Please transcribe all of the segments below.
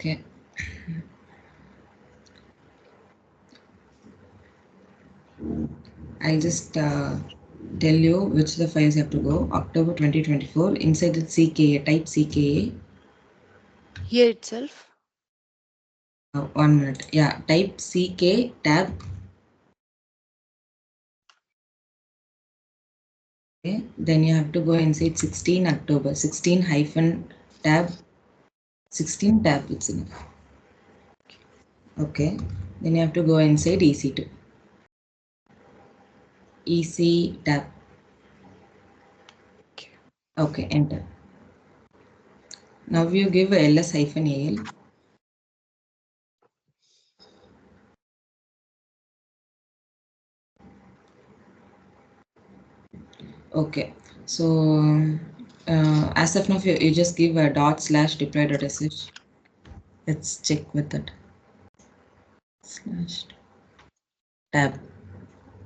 Okay. I'll just tell you which the files have to go. October 2024. Inside the CKA, type CKA. Here itself. 1 minute. Yeah, type CK tab. Okay. Then you have to go inside 16 October. 16 hyphen tab. 16 tab. It's enough. Okay. Then you have to go inside EC2. EC tab. Okay. Okay. Enter. Now you give ls hyphen al. Okay. So as of now, you just give a /deploy.sh. Let's check with that. Slash tab.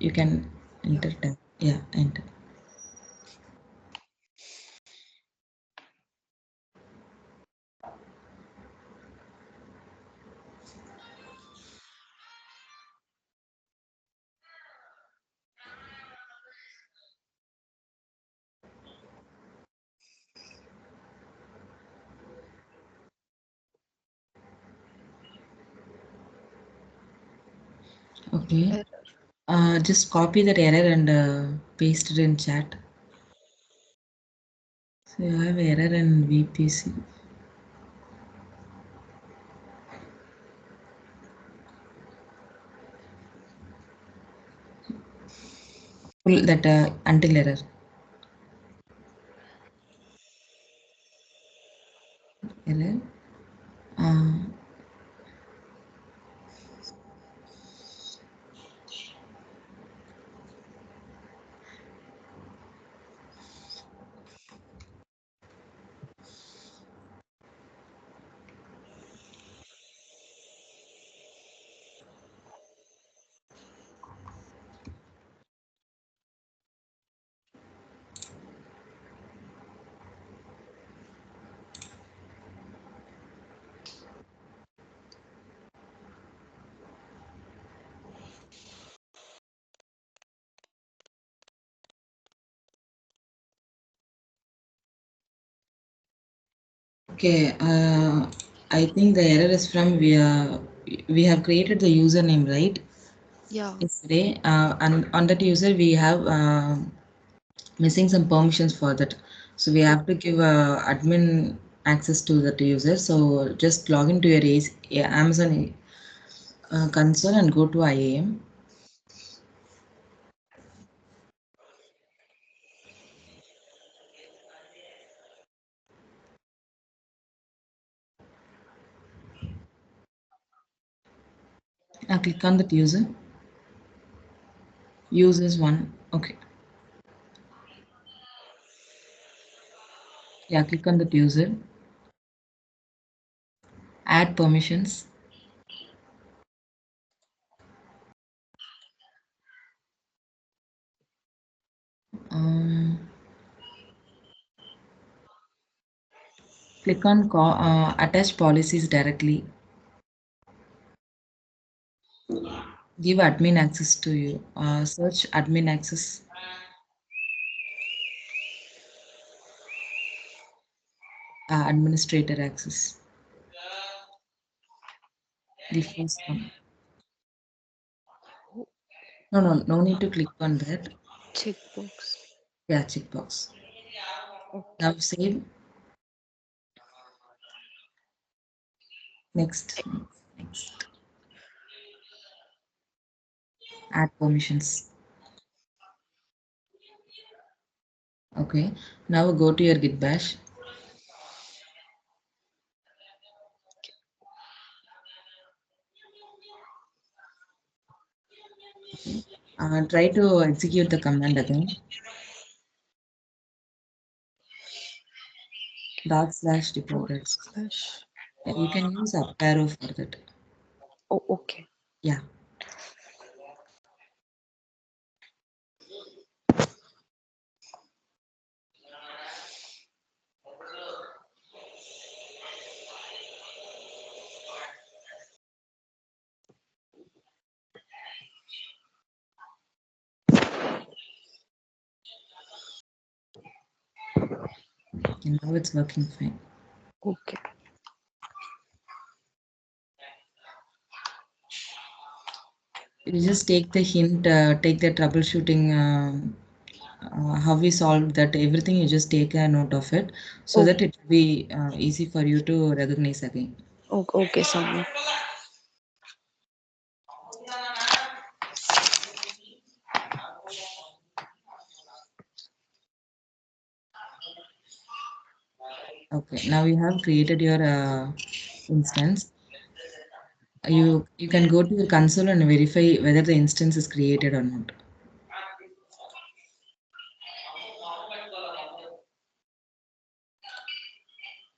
You can Yeah. enter tab. Yeah, enter. Okay. Error. Just copy that error and paste it in chat. So you have error in VPC. Pull that until error. Error. Uh, okay. I think the error is from we have created the username, right? Yeah. Yesterday, and on that user we have missing some permissions for that. So we have to give admin access to that user. So just log into your Amazon console and go to IAM. Click on that user. Users one. Okay. Yeah, click on that user. Add permissions. Um, Click on attach policies directly. Give admin access to you. Search admin access. Administrator access. The first one. Oh, No need to click on that. checkbox. Yeah, checkbox. Okay. Now save. Next. Next. Add permissions. Okay. Now go to your git bash. Try to execute the command again. Forward /deploy. slash. Yeah, you can use up arrow for that. Oh, okay. Yeah. And now it's working fine. Okay. You just take the hint, take the troubleshooting, how we solved that, everything. You just take a note of it so that Okay. it will be easy for you to recognize again. Okay, okay, Soumya. Okay, now you have created your instance. You can go to your console and verify whether the instance is created or not.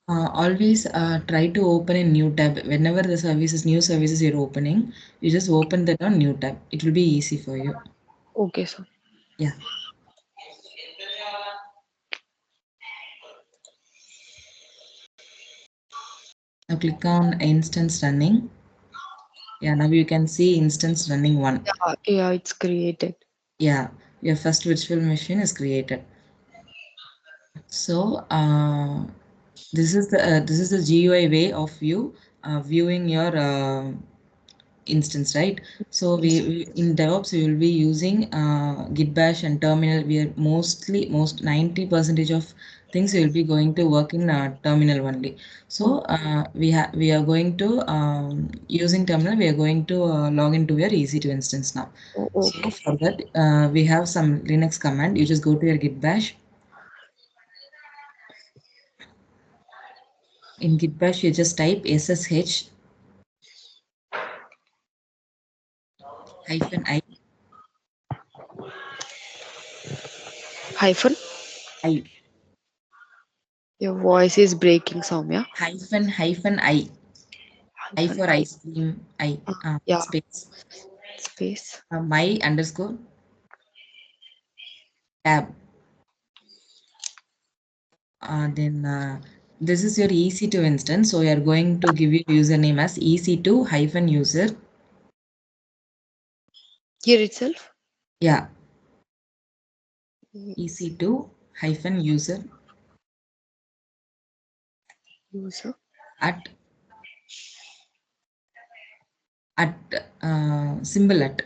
Always try to open a new tab whenever the new services you're opening. You just open that on new tab. It will be easy for you. Okay, sir. Yeah. Now click on instance running. Yeah. Now you can see instance running one. Yeah, it's created. Yeah. Your first virtual machine is created. So this is the GUI way of you viewing your instance, right? So Yes. we in DevOps we will be using Git Bash and terminal. We are most 90 percentage of things we will be going to work in terminal only. So Oh, we are going to using terminal. We are going to log into your EC2 instance now. So okay. for that we have some Linux command. You just go to your Git Bash. In Git Bash you just type ssh hyphen Hyphen. I Your voice is breaking, Soumya. hyphen I Hyphen for I. ice cream, Yeah, space, space. my underscore tab. Then this is your EC2 instance. So you are going to give your username as EC2 hyphen user. Here itself. Yeah, Yes. EC2 hyphen user User. at at symbol at.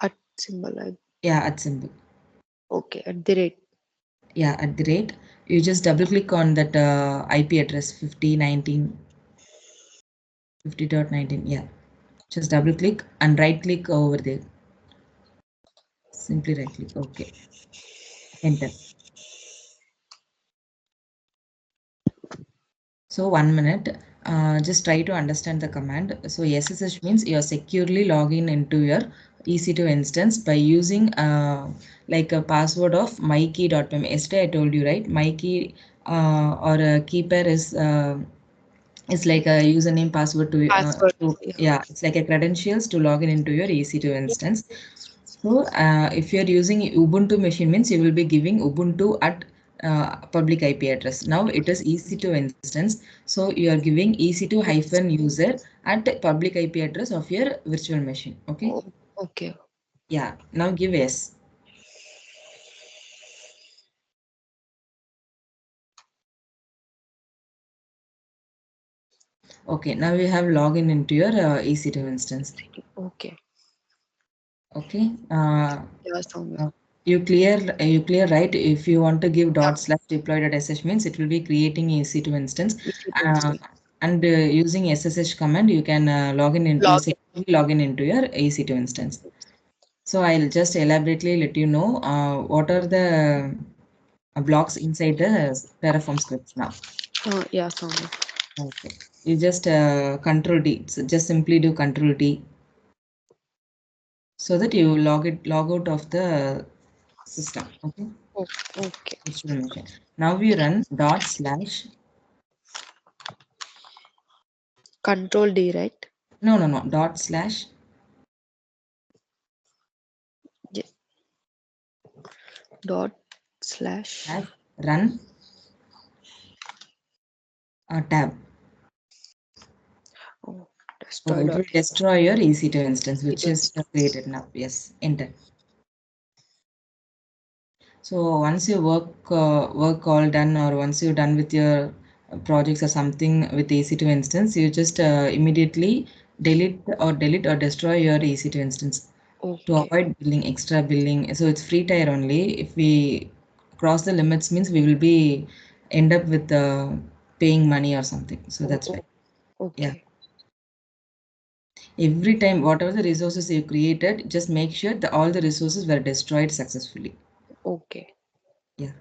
At symbol. Yeah, at symbol. Okay. At the rate. Yeah, at the rate. You just double click on that IP address 50.19. Yeah, just double click and right click over there. Simply right click. Okay, enter. So 1 minute, just try to understand the command. So SSH means you are securely logging into your EC2 instance by using like a password of mykey.pem. Yesterday I told you, right? Mykey or a keeper is it's like a username password Password. to Yeah. yeah, it's like a credentials to log in into your EC2 instance. So if you're using Ubuntu machine means you will be giving Ubuntu at public IP address. Now it is EC2 instance. So you are giving EC2 hyphen user at public IP address of your virtual machine. Okay. Oh, okay. Yeah. Now give yes. Okay. Now you have login into your EC2 instance. Okay. Okay. Yeah, Soumya. Uh, you clear right. If you want to give Yeah. dot slash deploy.sh means it will be creating EC2 instance, EC2 uh, instance. and using SSH command you can you Login. securely log in into your EC2 instance. So I'll just elaborately let you know what are the blocks inside the Terraform scripts now. Yeah, Soumya. Okay, you just control D. So just simply do control D so that you log out of the system. Okay. Oh, okay. Virtual machine. Now we run dot slash Control D, right? no dot Yeah. Dot slash. slash run tab. Oh, So destroy it dot. will destroy your EC2 instance, which EC2 is instance. created now. Yes, enter. So once your work all done, or once you're done with your projects or something with EC2 instance, you just immediately delete or destroy your EC2 instance to Okay. avoid billing extra billing. So it's free tier only. If we cross the limits, means we will be end up with paying money or something. So Oh, that's oh, why. Yeah. okay. Every time, whatever the resources you created, just make sure that all the resources were destroyed successfully. Okay. Yeah.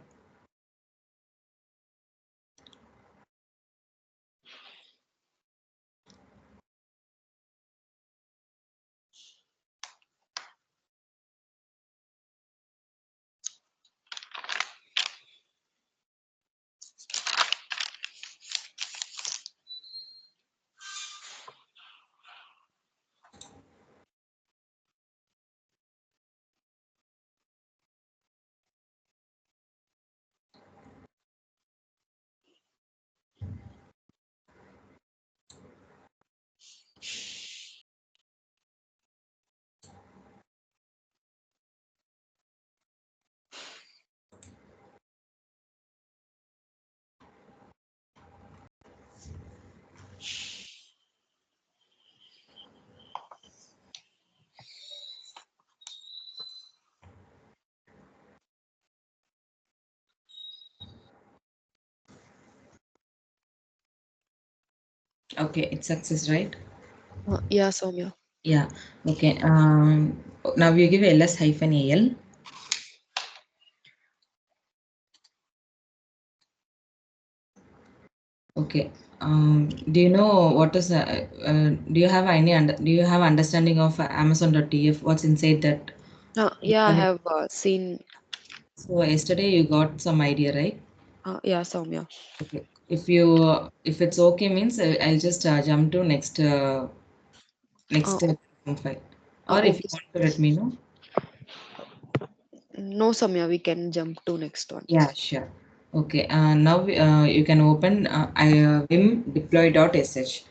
Okay, it's success, right? Yeah, Soumya. Yeah. Okay. Now you give ls hyphen al. Okay. Do you know what is do you have do you have understanding of Amazon.tf? What's inside that? Yeah, I have seen. So yesterday you got some idea, right? Yeah, Soumya. Okay. If it's okay means I'll just jump to next Oh, file. Or if you okay. want to let me know. No, Soumya, we can jump to next one. Yeah, sure. Okay. Now you can open vim deploy.sh.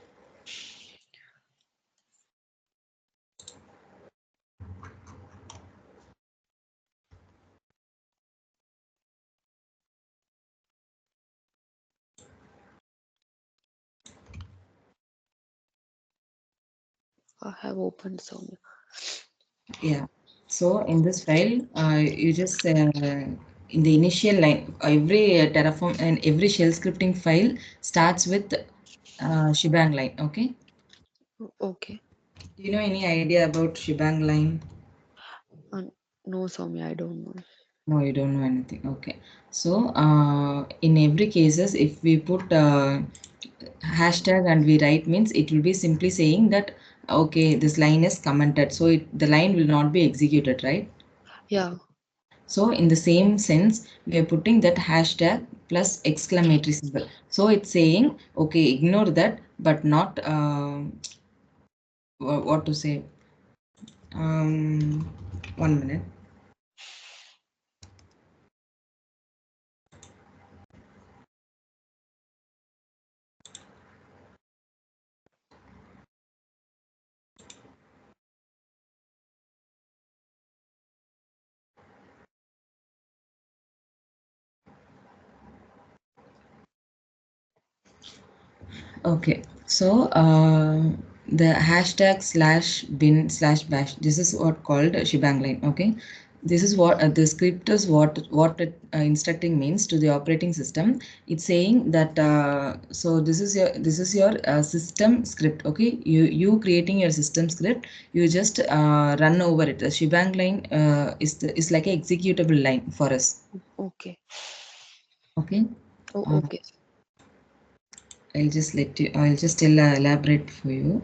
I have opened Soumya. Yeah. So in this file, you just in the initial line, every Terraform and every shell scripting file starts with shebang line. Okay. Okay. Do you know any idea about shebang line? Uh, no, Soumya, I don't know. No, you don't know anything. Okay. So in every cases, if we put hashtag and we write means it will be simply saying that okay, this line is commented. So the line will not be executed, right? Yeah. So in the same sense, we are putting that hashtag plus exclamatory symbol. So it's saying, okay, ignore that, but not what to say. Um, 1 minute. Okay, so the hashtag slash bin slash bash. This is what called shebang line. Okay, this is what the script is what it instructing means to the operating system. It's saying that so this is your system script. Okay, you creating your system script. You just run over it. The shebang line is like an executable line for us. Okay. Okay. Oh, Uh, okay. I'll just still elaborate for you.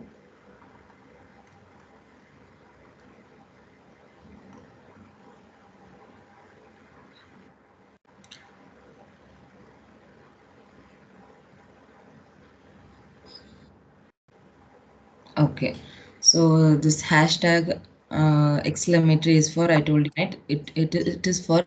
Okay, so this hashtag exclamatory is for I told you right. It is for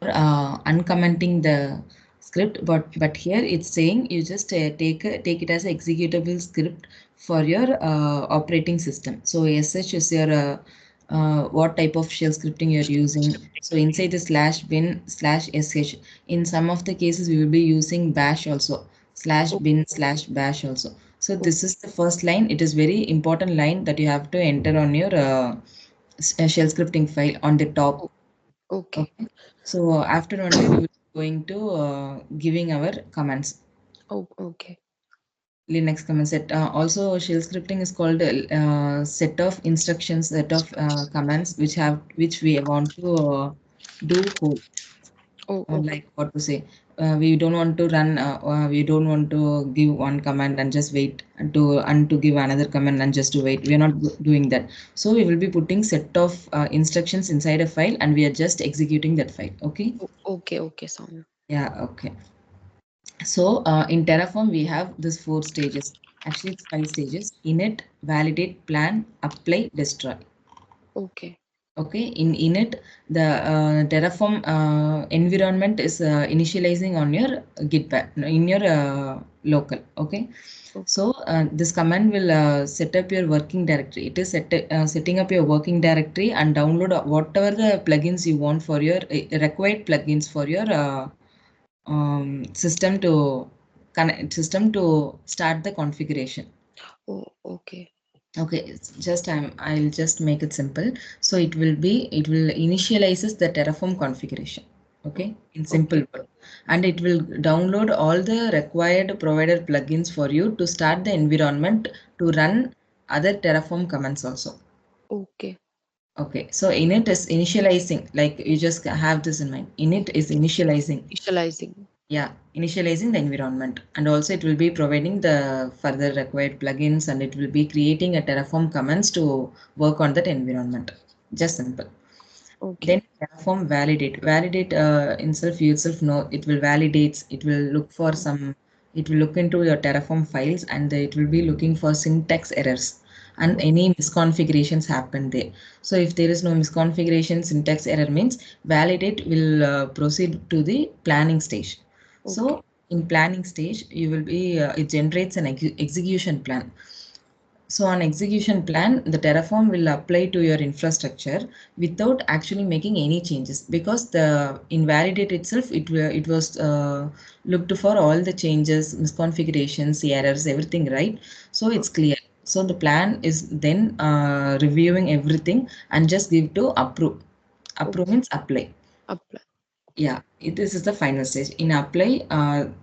uncommenting the script, but here it's saying you just take it as an executable script for your operating system. So SH is your what type of shell scripting you're using. So inside the slash bin slash sh, in some of the cases we will be using bash also, slash O- bin slash bash also. So o- this is the first line. It is very important line that you have to enter on your shell scripting file on the top. o- Okay. Okay. So after only we will be going to giving our commands. Oh, okay. Linux command set. Also, shell scripting is called a set of instructions, set of commands which we want to do whole. Oh, Like okay. what to say, we don't want to run. We don't want to give one command and just wait and to give another command and just to wait. We are not doing that. So we will be putting set of instructions inside a file and we are just executing that file. Okay. Okay, okay, Soumya. Yeah. Okay. So in Terraform, we have this four stages. Actually, it's five stages: init, validate, plan, apply, destroy. Okay, Okay, in init, the Terraform environment is initializing on your Git in your local. Okay, okay, so this command will set up your working directory. It is setting up your working directory and download whatever the plugins you want for your required plugins for your system to start the configuration. oh, okay, Okay, it's just I'll just make it simple. So it will initializes the Terraform configuration. oh, Okay, in simple okay, word, and it will download all the required provided plugins for you to start the environment to run other Terraform commands also. okay. Okay, so init is initializing, like you just have this in mind. Init is initializing. Visualizing. Yeah, initializing the environment, and also it will be providing the further required plugins and it will be creating a Terraform commands to work on that environment. Just simple. Then Okay, Terraform validate. Validate itself, you itself know it will validates, it will look for some, it will look into your Terraform files and it will be looking for syntax errors and o- any misconfigurations happen there. So if there is no misconfiguration, syntax error means validate will proceed to the planning stage. okay, So in planning stage, you will be it generates an execution plan. So on execution plan, the Terraform will apply to your infrastructure without actually making any changes because the invalidate itself it was looked for all the changes, misconfigurations, errors, everything right. So o- it's clear. So the plan is then reviewing everything and just give to approve. Approve okay. means apply. Apply. Yeah, this is the final stage. In apply,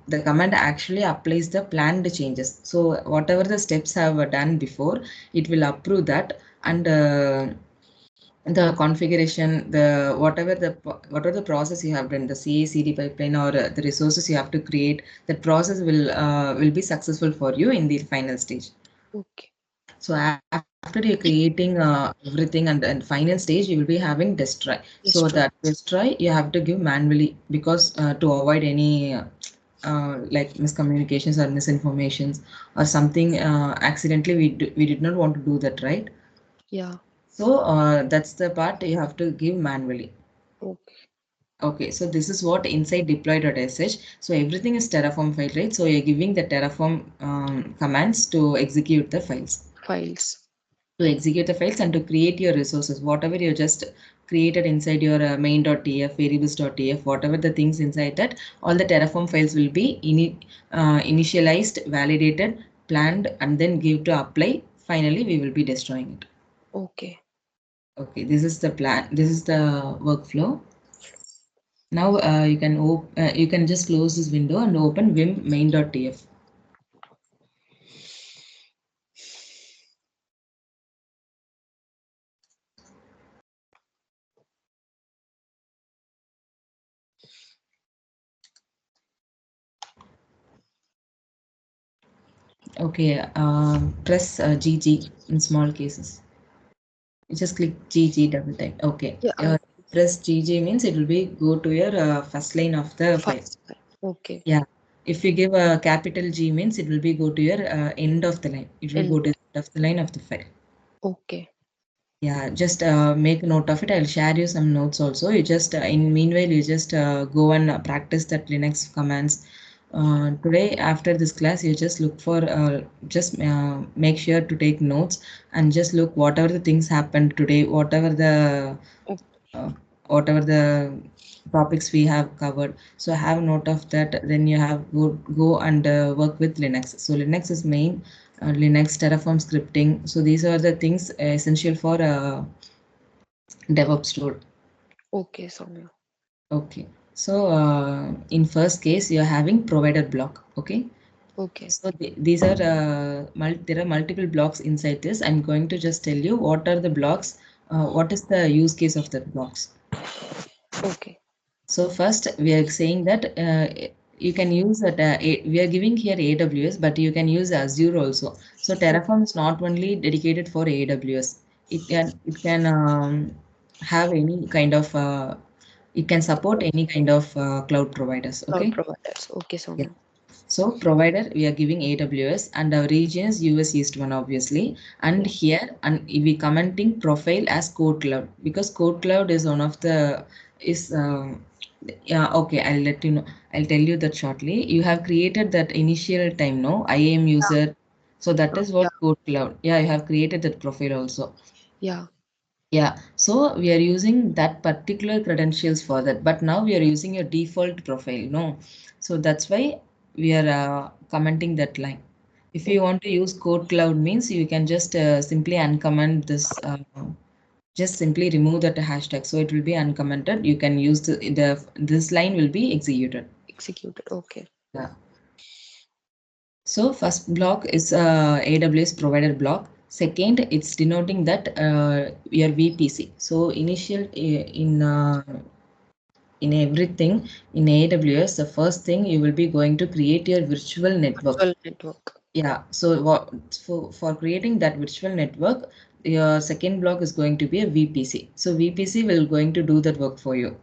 the command actually applies the planned changes. So whatever the steps have done before, it will approve that, and the configuration, the whatever the process you have done, the CI/CD pipeline or the resources you have to create, that process will be successful for you in the final stage. Okay. So after you're creating everything and final stage, you will be having destroy. So that Destroy. destroy you have to give manually because to avoid any like miscommunications or misinformations or something accidentally we did not want to do that, right? Yeah. So that's the part you have to give manually. Okay. Okay, so this is what inside deploy.sh. So everything is Terraform file, right? So you're giving the Terraform commands to execute the files. Files. To execute the files and to create your resources, whatever you just created inside your main.tf, variables.tf, whatever the things inside that, all the Terraform files will be initialized, validated, planned, and then give to apply. Finally, we will be destroying it. Okay. Okay, this is the plan. This is the workflow. Now you can just close this window and open vim main.tf. Okay, press GG in small cases. You just click GG double time. Okay. Yeah. Press GG means it will be go to your first line of the file. First. Okay. Yeah. If you give a capital G means it will be go to your end of the line. It will And go to the end of the line of the file. okay. Yeah, just make a note of it. I'll share you some notes also. You just in meanwhile you just go and practice that Linux commands Today after this class, you just look for just make sure to take notes and just look whatever the things happened today, O- uh, whatever the topics we have covered. So have note of that. Then you have go and work with Linux. So Linux is main. Linux, Terraform scripting. So these are the things essential for DevOps tool. Okay, Soumya. Okay. So in first case, you're having provider block. Okay. Okay. So these are there are multiple blocks inside this. I'm going to just tell you what are the blocks. What is the use case of the blocks? Okay. So first, we are saying that you can use that. We are giving here AWS, but you can use Azure also. So Terraform is not only dedicated for AWS. It can have any kind of it can support any kind of cloud providers. Cloud Okay. providers. Okay, Yeah. Soumya. So provider we are giving AWS and our region is US East one obviously. And Yeah. here and we commenting profile as code cloud because code cloud is one of the is yeah, okay, I'll let you know. I'll tell you that shortly. You have created that initial time, no? IAM user. So that is Yeah. what code cloud. Yeah, you have created that profile also. Yeah. Yeah, so we are using that particular credentials for that, but now we are using your default profile, no? So that's why we are commenting that line. If you Okay. want to use code cloud means you can just simply uncomment this, just simply remove that hashtag. So it will be uncommented. You can use the this line will be executed. Executed. Okay. Yeah. So first block is AWS provider block. Second, it's denoting that your VPC. So initial in everything in AWS, the first thing you will be going to create your virtual network. Virtual network. Yeah. So what for creating that virtual network, your second block is going to be a VPC. So VPC will going to do that work for you.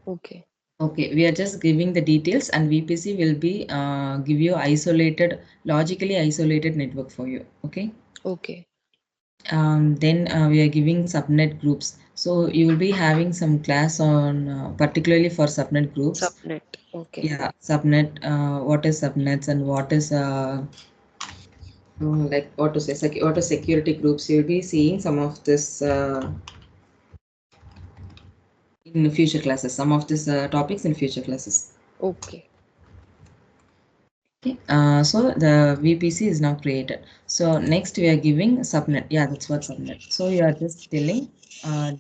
Okay. Okay, we are just giving the details and VPC will be give you isolated, logically isolated network for you. Okay. Okay. Then we are giving subnet groups. So you will be having some class on particularly for subnet groups. Subnet. Okay. Yeah, subnet, what is subnets and what is like what to say, what are security groups. You'll be seeing some of this in future classes, some of these topics in future classes. Okay. Okay, so the VPC is now created. So next we are giving subnet. Yeah, that's what subnet. So you are just telling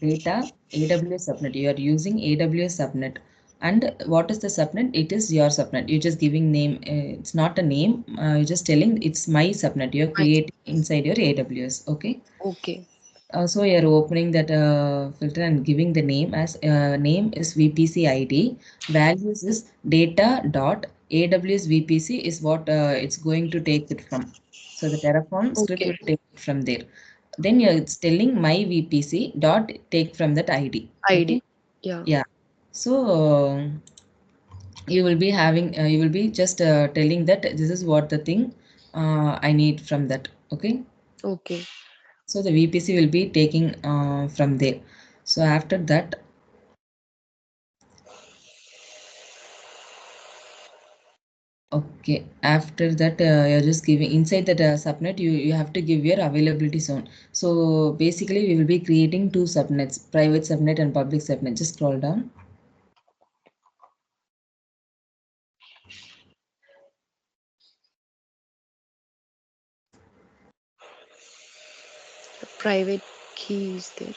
data AWS subnet. You are using AWS subnet. And what is the subnet? It is your subnet. You're just giving name. It's not a name. You're just telling it's my subnet. You're Nice. creating inside your AWS. Okay. Okay. So you're opening that filter and giving the name as name is VPC ID. Values is data dot AWS VPC is what it's going to take it from. So the Terraform script Okay. will take it from there. Then you're it's telling my VPC dot take from that ID. ID. Okay. Yeah. Yeah. So you will be having you will be just telling that this is what the thing I need from that. Okay. Okay. So the VPC will be taking from there. So after that, okay, after that you're just giving inside that subnet, you have to give your availability zone. So basically, we will be creating two subnets, private subnet and public subnet. Just scroll down. The private key is there.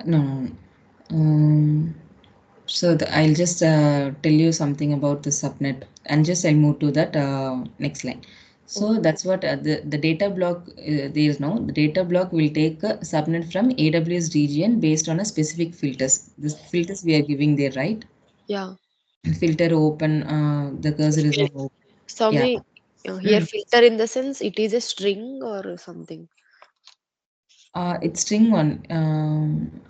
No, no, no. So I'll just tell you something about the subnet and just I'll move to that next line. So Okay. that's what the data block there is now. The data block will take a subnet from AWS region based on a specific filters. This filters we are giving there, right? Yeah. Filter open, the cursor is on open. Yeah. Some here Mm. filter in the sense it is a string or something. It's string one.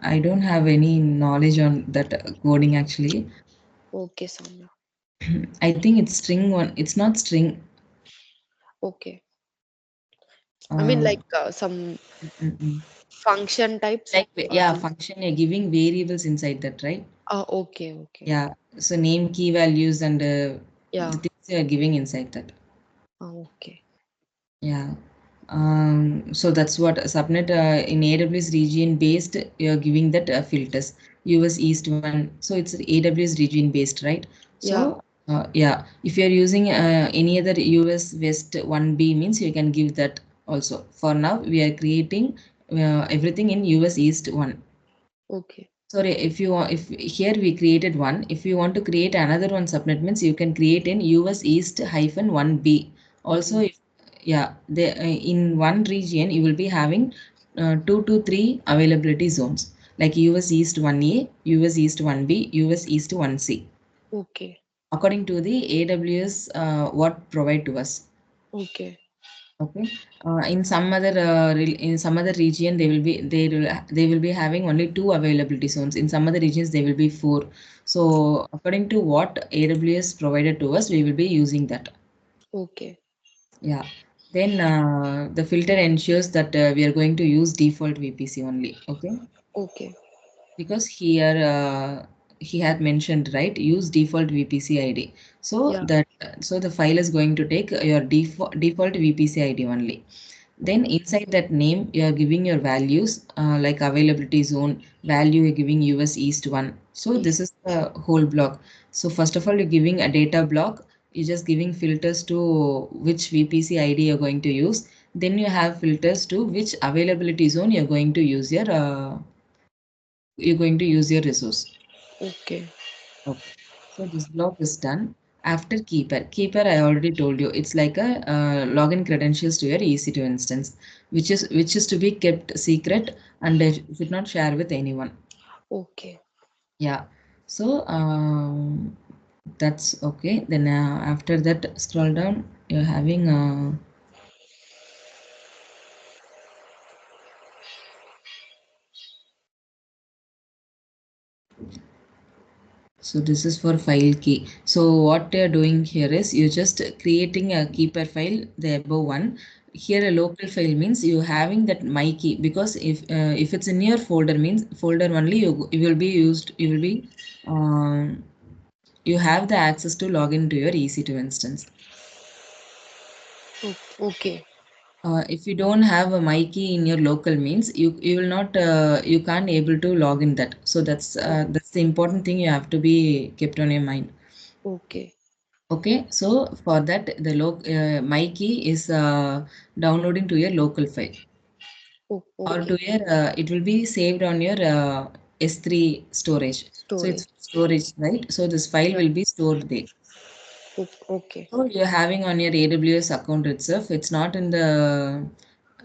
I don't have any knowledge on that coding actually. Okay, Soumya. I think it's string one. It's not string. Okay. I mean Uh, like some mm, mm. function types Like yeah, value. function you're giving variables inside that, right? Okay, okay. Yeah. So name, key values, and Yeah. you are giving inside that. Okay. Yeah. So that's what subnet in AWS region based, you're giving that filters US East one. So it's AWS region based, right? Yeah. So yeah, if you're using any other US West 1B means you can give that also. For now, we are creating everything in US East one. Okay. Sorry, if you want, if here we created one, if you want to create another one subnet means you can create in US East hyphen 1B. Also, One. if yeah, in one region you will be having 2 to 3 availability zones like US East 1A, US East 1B, US East 1C Okay. according to the AWS what provide to us. Okay. Okay. In some other in some other region they will be having only 2 availability zones. In some other regions they will be 4. So according to what AWS provided to us, we will be using that. Okay. Yeah. Then the filter ensures that we are going to use default VPC only. Okay. Okay. Because here he had mentioned, right, use default VPC ID. So Yeah. that so the file is going to take your default VPC ID only. Then inside that name, you are giving your values like availability zone value, you're giving US East one. So Yes. this is the whole block. So first of all, you're giving a data block. You're just giving filters to which VPC ID you're going to use. Then you have filters to which availability zone you're going to use your resource. Okay. Okay. So this block is done. After keeper. Keeper, I already told you, it's like a login credentials to your EC2 instance, which is to be kept secret and should not share with anyone. Okay. Yeah. So that's okay. Then after that, scroll down. You're having so this is for file key. So what you're doing here is you're just creating a keeper file, the above one. Here a local file means you having that my key, because if it's in your folder means folder only you will be used, you will be um, you have the access to log into your EC2 instance. Okay. If you don't have a my key in your local means you will not you can't able to log in that. So that's the important thing you have to be kept on your mind. Okay. Okay, so for that, my key is downloading to your local file or to Okay. your it will be saved on your S3 storage. So Storage. it's storage, right? So this file Yeah. will be stored there. Okay. So you're having on your AWS account itself. It's not in the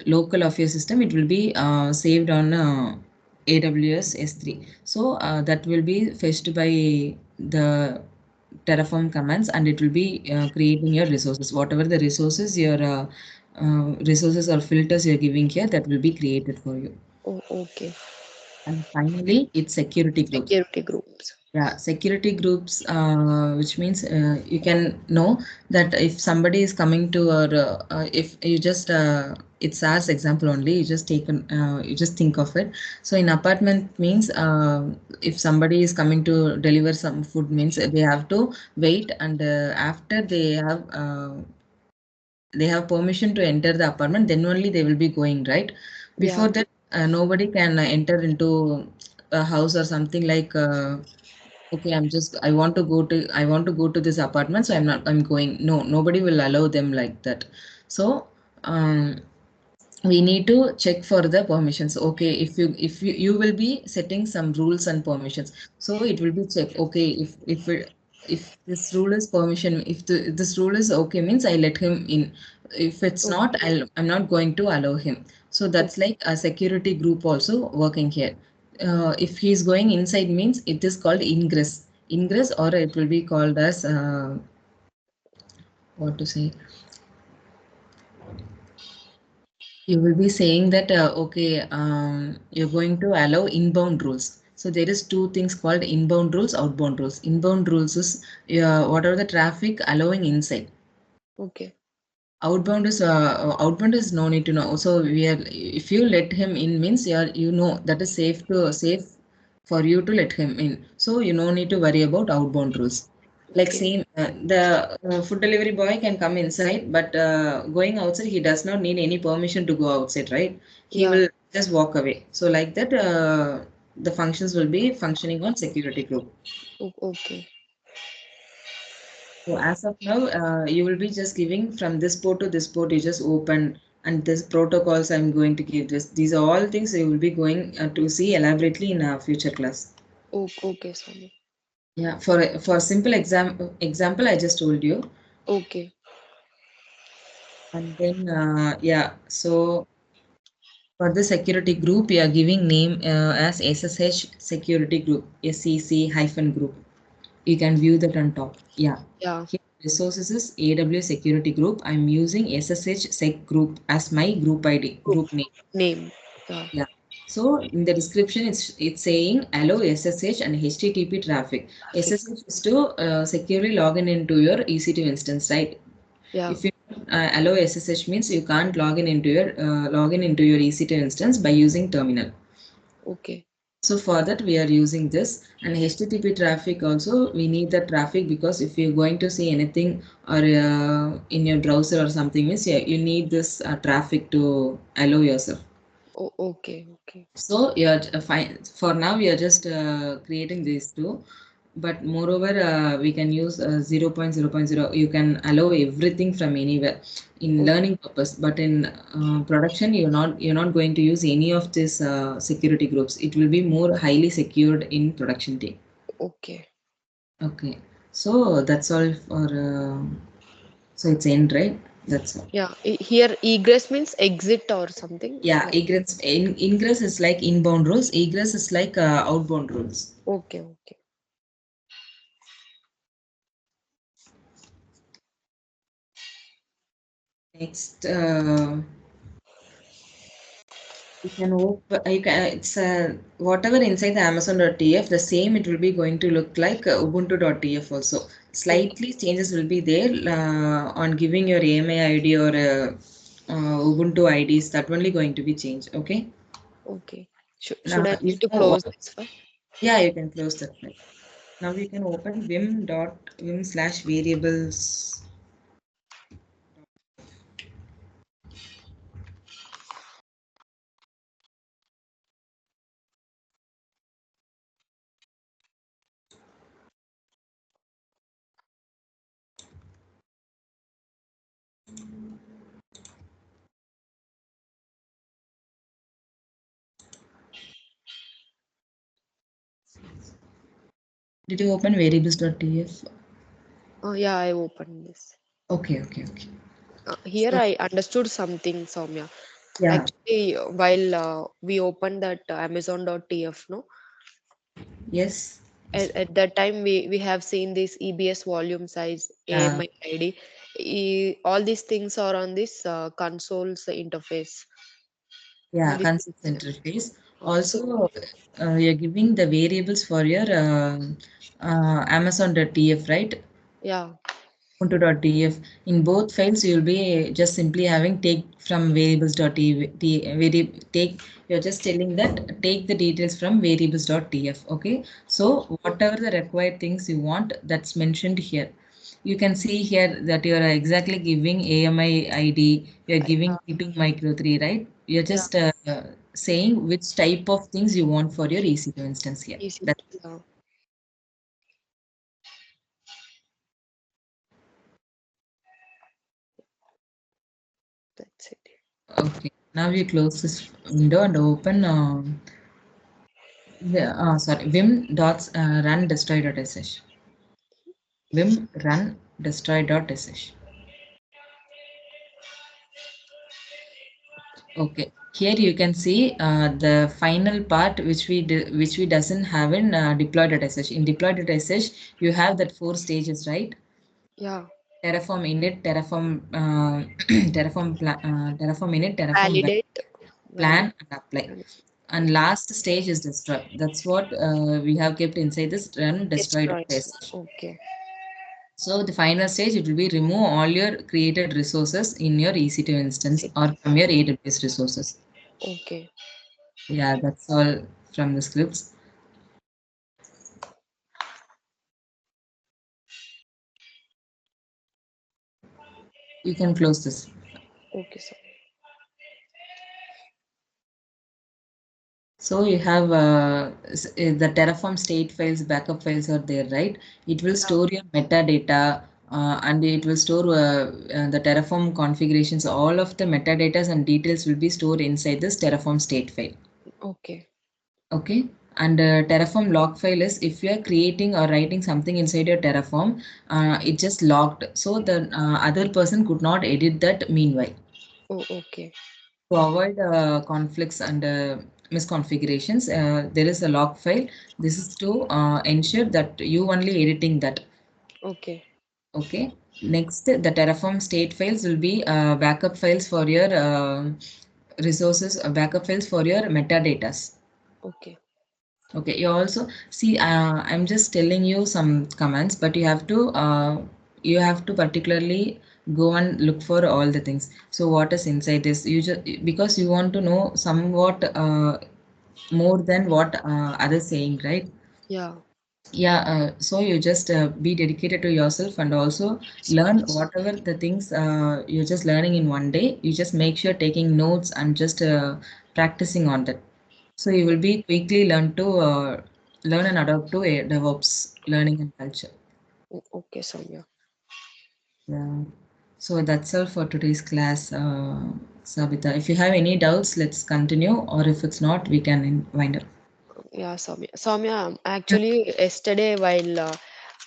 local of your system. It will be saved on AWS S3. So that will be fetched by the Terraform commands, and it will be creating your resources. Whatever the resources or filters you're giving here, that will be created for you. Oh, okay. And finally, it's security groups. Security groups. Yeah, security groups, which means you can know that if somebody is coming to, or if you just, it's as example only, you just think of it. So in apartment means, if somebody is coming to deliver some food means they have to wait, and after they have permission to enter the apartment, then only they will be going, right? Yeah. Before that, nobody can enter into a house or something like. Okay, I want to go to this apartment, so I'm going. No, nobody will allow them like that. So um, we need to check for the permissions. Okay, if you will be setting some rules and permissions, so it will be check. Okay, if this rule is permission, if this rule is okay means I let him in. If it's Oh, not, I'm not going to allow him. So oh, that's like a security group also working here. If he's going inside means it is called ingress, or it will be called as what to say, you will be saying that okay, you're going to allow inbound rules. So there is two things called inbound rules, outbound rules. Inbound rules is whatever the traffic allowing inside. okay. Outbound is no need to know. So we are, if you let him in means you know that is safe for you to let him in. So you no need to worry about outbound rules. Like Okay. same, the food delivery boy can come inside, but going outside, he does not need any permission to go outside, right? He Yeah. will just walk away. So like that, the functions will be functioning on security group. Okay. So as of now, you will be just giving from this port to this port. You just open and this protocols I'm going to give this. These are all things you will be going to see elaborately in a future class. Okay, Swami. Yeah, for simple example, I just told you, Okay. and then yeah. So for the security group, we are giving name as SSH security group, SEC hyphen group. You can view that on top. Yeah. Yeah. Here resources is AWS security group. I'm using SSH sec group as my group ID, Group group name. name. Yeah. Yeah. So in the description, it's saying allow SSH and HTTP traffic. Traffic. SSH is to securely log in into your EC2 instance, right? Yeah. If you allow SSH means you can't log in into your EC2 instance by using terminal. Okay. So for that we are using this, and HTTP traffic also we need the traffic because if you're going to see anything or in your browser or something means yeah, you need this traffic to allow yourself. Okay. Okay. So you're fine. For now, we are just creating these two, but moreover, we can use 0.0.0. You can allow everything from anywhere in learning purpose, but in production, you're not going to use any of these security groups. It will be more highly secured in production day. Okay. Okay, so that's all for. So it's end, right? That's all. Yeah. Here egress means exit or something Yeah, like. ingress is like inbound rules. Egress is like outbound rules. Okay. Okay. Next, you can it's whatever inside the Amazon.tf, the same it will be going to look like Ubuntu.tf also. Okay. Slightly changes will be there on giving your AMA ID or Ubuntu IDs. That only going to be changed. Okay. Okay. Should Now I you need to know, close this file? yeah, you can close that file. Now you can open vim.vim/variables. Did you open variables.tf? Oh yeah, I opened this. Okay, okay, okay. Here So I understood something, Soumya. yeah, Actually, while we opened that Amazon.tf, no, yes, at that time we have seen this EBS volume size, yeah, AMI ID. All these things are on this console's interface. All yeah, these consent things. interface. So Also, you're giving the variables for your Amazon.tf, right? yeah, Ubuntu.tf. In both files, you'll be just simply having take from variables.tf. Take, you're just telling that take the details from variables.tf. Okay. So whatever the required things you want, that's mentioned here. You can see here that you are exactly giving AMI ID, you're giving T2 micro 3, right? You're yeah, just saying which type of things you want for your EC2 instance here. easy. That's Yeah, that's it. okay. Now you close this window and open vim dots run destroy.sh. Vim run destroy.sh. Okay. Here you can see the final part which we doesn't have in deploy.sh. In deploy.sh, you have that four stages, right? Yeah, Terraform init, Terraform Terraform init, Terraform validate, plan validate, and apply. and And last stage is destroy. That's what we have kept inside this run destroy. destroy.sh. Okay, So the final stage, it will be remove all your created resources in your EC2 instance sit. or from your AWS resources. Okay. Yeah, that's all from the scripts. You can close this. Okay, so So you have the Terraform state files, backup files are there, right? It will yeah. store your metadata and it will store the Terraform configurations. All of the metadatas and details will be stored inside this Terraform state file. Okay. Okay. And Terraform log file is if you are creating or writing something inside your Terraform, it just logged. So the other person could not edit that meanwhile. Oh, okay. To avoid conflicts and misconfigurations, there is a log file. This is to ensure that you only editing that. Okay. Okay. Next, the Terraform state files will be backup files for your resources, backup files for your metadatas. Okay. Okay. You also see. I'm just telling you some commands, but you have to particularly go and look for all the things. So what is inside this? You just because you want to know somewhat more than what others saying, right? Yeah. Yeah, so you just be dedicated to yourself and also learn whatever the things you're just learning in one day. You just make sure taking notes and just practicing on that. So you will be quickly learn and adapt to a DevOps learning and culture. Okay, Soumya. Yeah. So that's all for today's class, Sabita. If you have any doubts, let's continue, or if it's not, we can wind up. Yeah, Soumya. Soumya, actually, yesterday while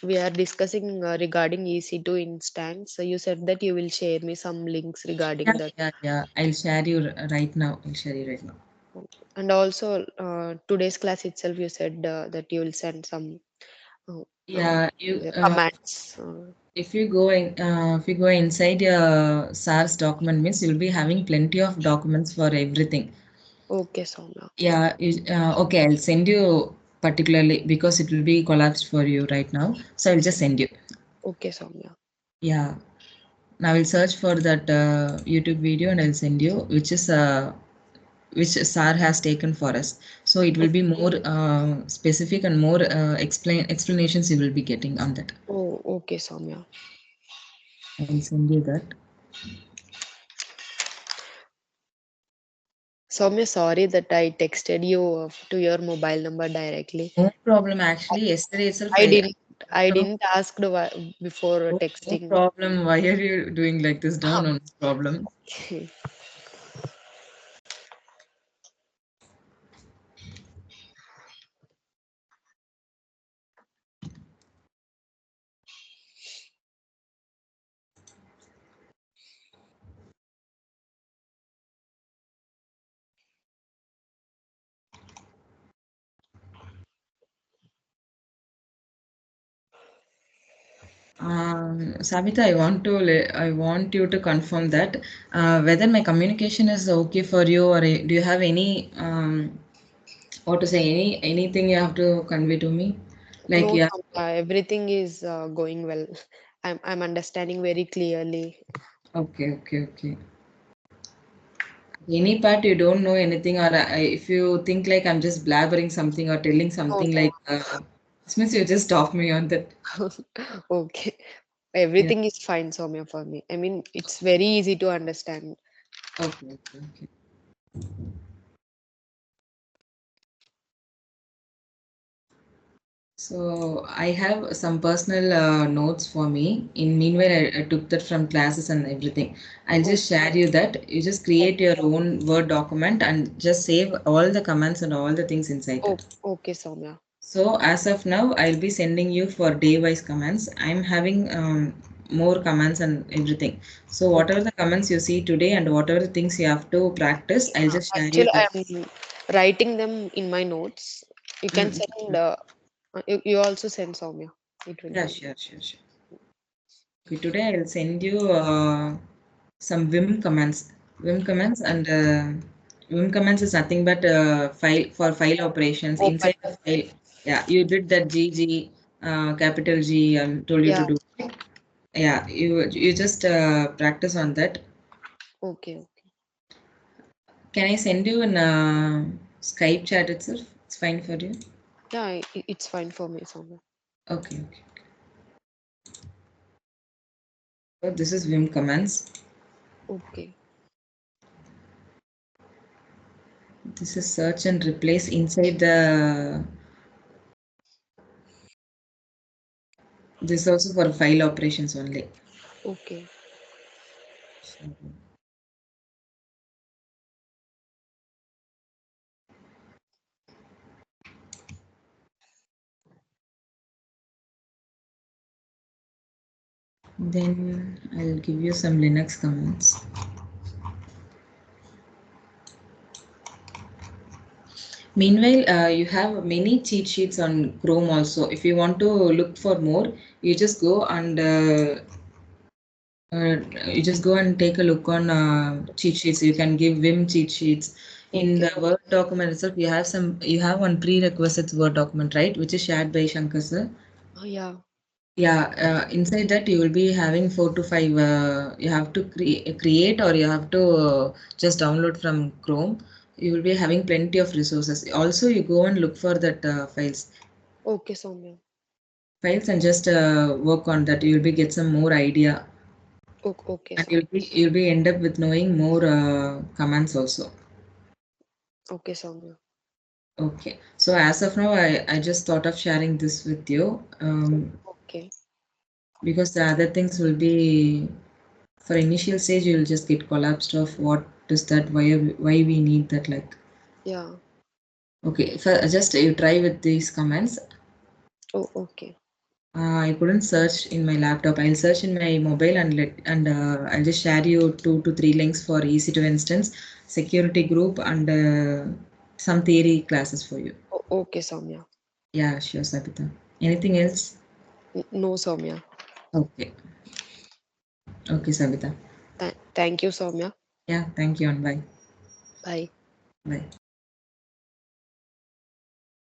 we are discussing regarding EC2 instance, so you said that you will share me some links Yeah, regarding that. yeah, yeah. I'll share you right now. I'll share you right now. And also, today's class itself, you said that you will send some uh, uh, Yeah, you commands. if you go inside your SARS document means you'll be having plenty of documents for everything. Okay, Soumya. Yeah, okay, I'll send you particularly because it will be collapsed for you right now. So I'll just send you. Okay, Soumya. Yeah, now I will search for that YouTube video and I'll send you, which SAR has taken for us. So it will be more specific and more explanations you will be getting on that. Oh, okay, Soumya. I'll send you that. Soumya, sorry that I texted you to your mobile number directly. No problem. Actually, yesterday itself, I didn't I no, didn't ask before no texting. problem. Why are you doing like this? No, no, no problem. Sabita, I want you to confirm that whether my communication is okay for you, or do you have any what to say, anything you have to convey to me? Like, No, yeah, everything is going well. I'm understanding very clearly. okay, okay, okay. Any part you don't know anything, or if you think like I'm just blabbering something or telling No, something no. like this means you just stop me on that. Okay. Yeah. Everything is fine, Soumya, for me. I mean, it's very easy to understand. Okay, okay, okay. So I have some personal notes for me. In meanwhile, I took that from classes and everything. I'll Oh, just share you that. You just create your own Word document and just save all the commands and all the things inside oh, that. okay, Soumya. So as of now, I'll be sending you for day-wise commands. I'm having more commands and everything. So Okay. whatever the commands you see today and whatever the things you have to practice, I'll just share you Actually, that. I'm writing them in my notes. You can Mm, send, you also send Soumya. It will yeah, be. sure, sure, sure. Okay, today I'll send you some Vim commands. Vim commands and Vim commands is nothing but file for file operations Open. inside the file. Yeah, you did that GG, capital G, told you Yeah. to do. Yeah, you just practice on that. Okay. Can I send you in Skype chat itself? It's fine for you. Yeah, it's fine for me, Soumya. Okay, okay. So this is Vim commands. Okay. This is search and replace inside the. This is also for file operations only. Okay. So then I'll give you some Linux commands. Meanwhile, you have many cheat sheets on Chrome also. If you want to look for more, you just go and uh, take a look on cheat sheets. You can give Vim cheat sheets. In Okay. the Word document itself, you have one prerequisites Word document, right? Which is shared by Shankar sir. Yeah. Yeah, inside that you will be having 4 to 5. You have to create or you have to just download from Chrome. You will be having plenty of resources. Also, you go and look for that Okay, Soumya. files and just work on that. You'll be get some more idea, Okay, and Soumya. you'll be end up with knowing more commands also. Okay, Soumya. Okay, so as of now, I just thought of sharing this with you Okay. because the other things will be for initial stage. You'll just get collapsed of what is that, why we need that, like. Yeah. Okay, for just you try with these commands. Oh, okay. I couldn't search in my laptop. I'll search in my mobile and I'll just share you 2 to 3 links for EC2 instance, security group, and some theory classes for you. Okay, Soumya. Yeah, sure, Sabita. Anything else? No, Soumya. Okay, okay, Sabita. Thank you, Soumya. Yeah, thank you and bye. Bye. Bye.